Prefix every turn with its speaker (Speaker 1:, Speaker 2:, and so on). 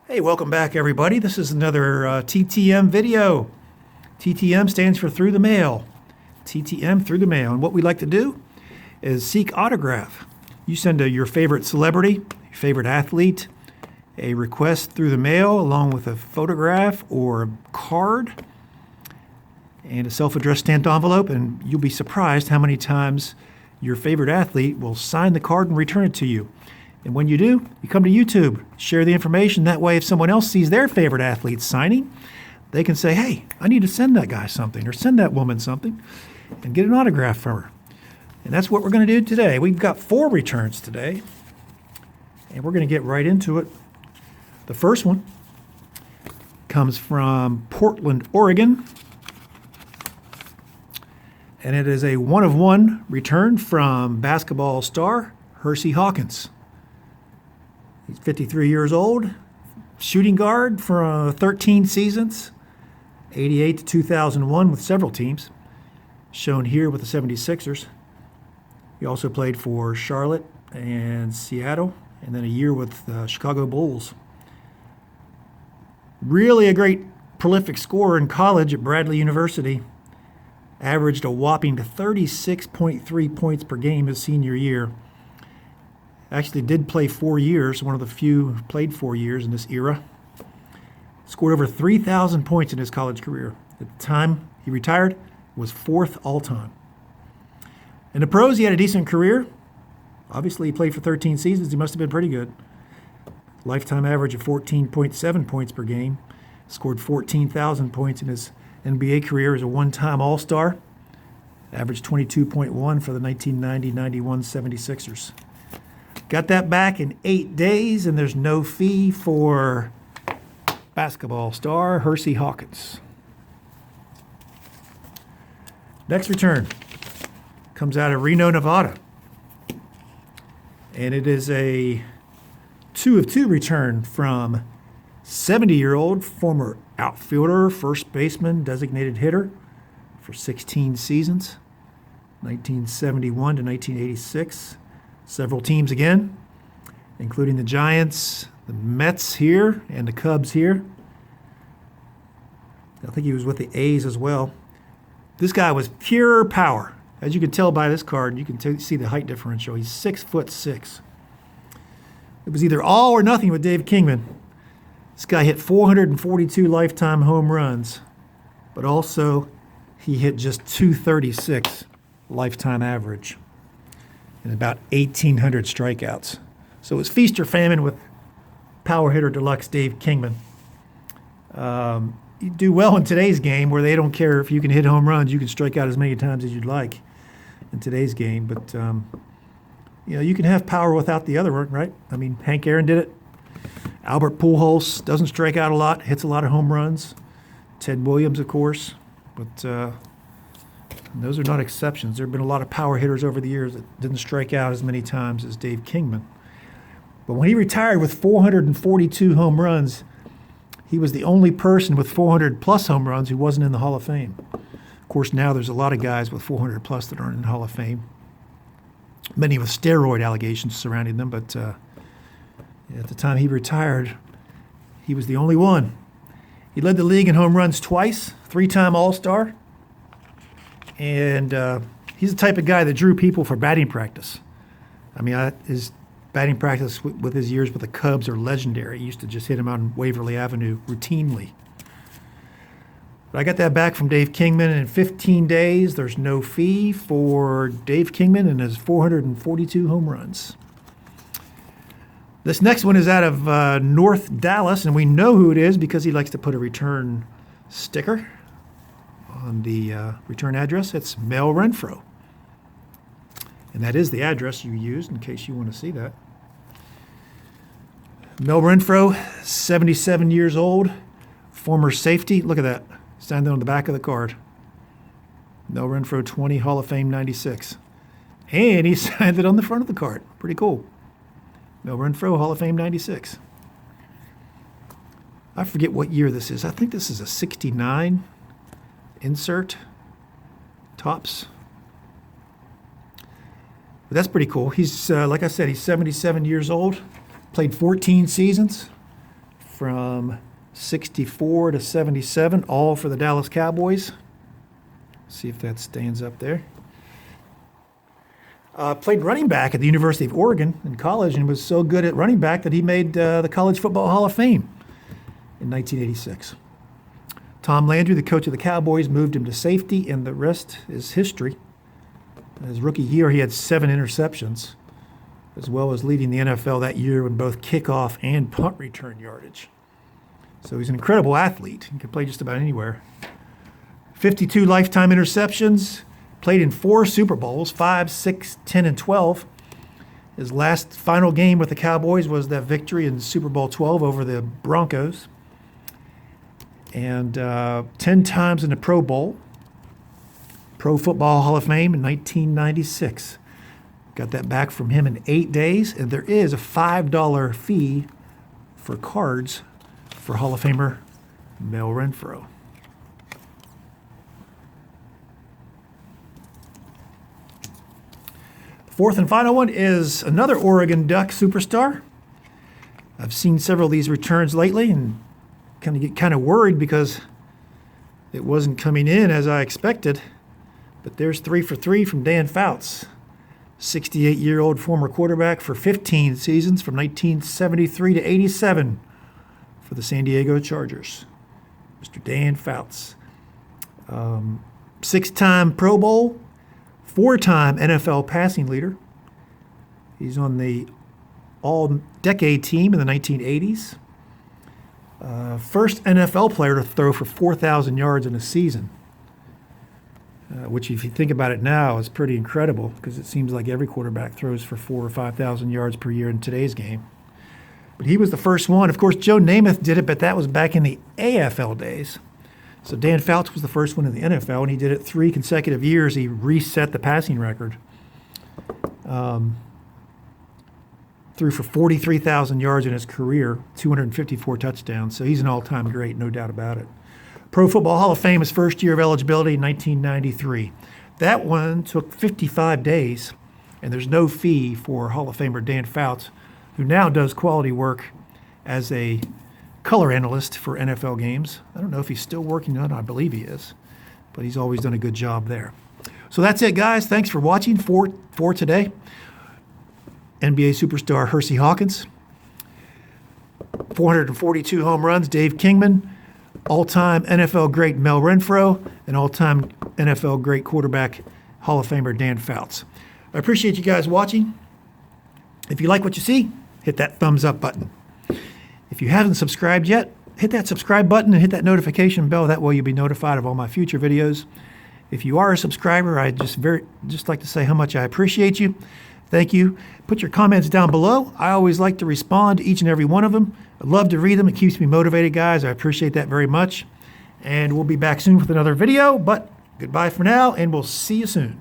Speaker 1: Hey, welcome back everybody. This is another TTM video. TTM stands for Through the Mail. TTM Through the Mail. And what we like to do is seek autograph. You send your favorite celebrity, your favorite athlete, a request through the mail along with a photograph or a card and a self-addressed stamped envelope, and you'll be surprised how many times your favorite athlete will sign the card and return it to you. And when you do, you come to YouTube, share the information. That way, if someone else sees their favorite athlete signing, they can say, hey, I need to send that guy something or send that woman something and get an autograph from her. And that's what we're going to do today. We've got 4 returns today, and we're going to get right into it. The first one comes from Portland, Oregon, and it is a 1-of-1 return from basketball star Hersey Hawkins. He's 53 years old, shooting guard for 13 seasons, 88 to 2001 with several teams, shown here with the 76ers. He also played for Charlotte and Seattle, and then a year with the Chicago Bulls. Really a great prolific scorer in college at Bradley University. Averaged a whopping 36.3 points per game his senior year. Actually did play 4 years, one of the few who played 4 years in this era. Scored over 3,000 points in his college career. At the time he retired, was 4th all-time. In the pros, he had a decent career. Obviously, he played for 13 seasons. He must have been pretty good. Lifetime average of 14.7 points per game. Scored 14,000 points in his NBA career as a one-time All-Star. Averaged 22.1 for the 1990-91 76ers. Got that back in 8 days, and there's no fee for basketball star Hersey Hawkins. Next return comes out of Reno, Nevada. And it is a 2-of-2 return from 70-year-old former outfielder, first baseman, designated hitter for 16 seasons, 1971 to 1986. Several teams again, including the Giants, the Mets here, and the Cubs here. I think he was with the A's as well. This guy was pure power. As you can tell by this card, you can see the height differential. He's 6'6". It was either all or nothing with Dave Kingman. This guy hit 442 lifetime home runs, but also he hit just 236 lifetime average and about 1,800 strikeouts. So it was feast or famine with power hitter deluxe Dave Kingman. You do well in today's game where they don't care if you can hit home runs. You can strike out as many times as you'd like in today's game. But, you can have power without the other one, right? I mean, Hank Aaron did it. Albert Pujols doesn't strike out a lot, hits a lot of home runs. Ted Williams, of course. But those are not exceptions. There have been a lot of power hitters over the years that didn't strike out as many times as Dave Kingman. But when he retired with 442 home runs, he was the only person with 400-plus home runs who wasn't in the Hall of Fame. Of course, now there's a lot of guys with 400-plus that aren't in the Hall of Fame. Many with steroid allegations surrounding them, but at the time he retired, he was the only one. He led the league in home runs twice, 3-time All-Star. And he's the type of guy that drew people for batting practice. I mean, his batting practice with his years with the Cubs are legendary. He used to just hit him on Waverly Avenue routinely. But I got that back from Dave Kingman, and in 15 days, there's no fee for Dave Kingman and his 442 home runs. This next one is out of North Dallas, and we know who it is because he likes to put a return sticker on the return address. It's Mel Renfro. And that is the address you used in case you want to see that. Mel Renfro, 77 years old, former safety. Look at that. Standing on the back of the card. Mel Renfro 20, Hall of Fame 96. And he signed it on the front of the card. Pretty cool. Mel Renfro, Hall of Fame 96. I forget what year this is. I think this is a 69 insert. Tops. But that's pretty cool. He's, like I said, he's 77 years old. Played 14 seasons, from 64 to 77, all for the Dallas Cowboys. See if that stands up there. Played running back at the University of Oregon in college and was so good at running back that he made the College Football Hall of Fame in 1986. Tom Landry, the coach of the Cowboys, moved him to safety, and the rest is history. His rookie year, he had 7 interceptions, as well as leading the NFL that year in both kickoff and punt return yardage. So he's an incredible athlete. He can play just about anywhere. 52 lifetime interceptions, played in 4 Super Bowls, 5, 6, 10, and 12. His last final game with the Cowboys was that victory in Super Bowl 12 over the Broncos. And 10 times in the Pro Bowl. Pro Football Hall of Fame in 1996. Got that back from him in 8 days. And there is a $5 fee for cards for Hall of Famer Mel Renfro. Fourth and final one is another Oregon Duck superstar. I've seen several of these returns lately and get worried because it wasn't coming in as I expected. But there's 3 for 3 from Dan Fouts, 68-year-old former quarterback for 15 seasons from 1973 to 87 for the San Diego Chargers. Mr. Dan Fouts. 6-time Pro Bowl, 4-time NFL passing leader. He's on the all-decade team in the 1980s. First NFL player to throw for 4,000 yards in a season, which if you think about it now is pretty incredible because it seems like every quarterback throws for 4,000 or 5,000 yards per year in today's game. But he was the first one. Of course, Joe Namath did it, but that was back in the AFL days. So Dan Fouts was the first one in the NFL, and he did it 3 consecutive years. He reset the passing record. Threw for 43,000 yards in his career, 254 touchdowns. So he's an all-time great, no doubt about it. Pro Football Hall of Fame, his first year of eligibility in 1993. That one took 55 days, and there's no fee for Hall of Famer Dan Fouts, who now does quality work as a color analyst for NFL games. I don't know if he's still working on it. I believe he is, but he's always done a good job there. So that's it, guys. Thanks for watching for today. NBA superstar Hersey Hawkins, 442 home runs, Dave Kingman, all-time NFL great Mel Renfro, and all-time NFL great quarterback Hall of Famer Dan Fouts. I appreciate you guys watching. If you like what you see, hit that thumbs up button. If you haven't subscribed yet, hit that subscribe button and hit that notification bell. That way you'll be notified of all my future videos. If you are a subscriber, I'd just like to say how much I appreciate you. Thank you. Put your comments down below. I always like to respond to each and every one of them. I love to read them. It keeps me motivated, guys. I appreciate that very much. And we'll be back soon with another video, but goodbye for now, and we'll see you soon.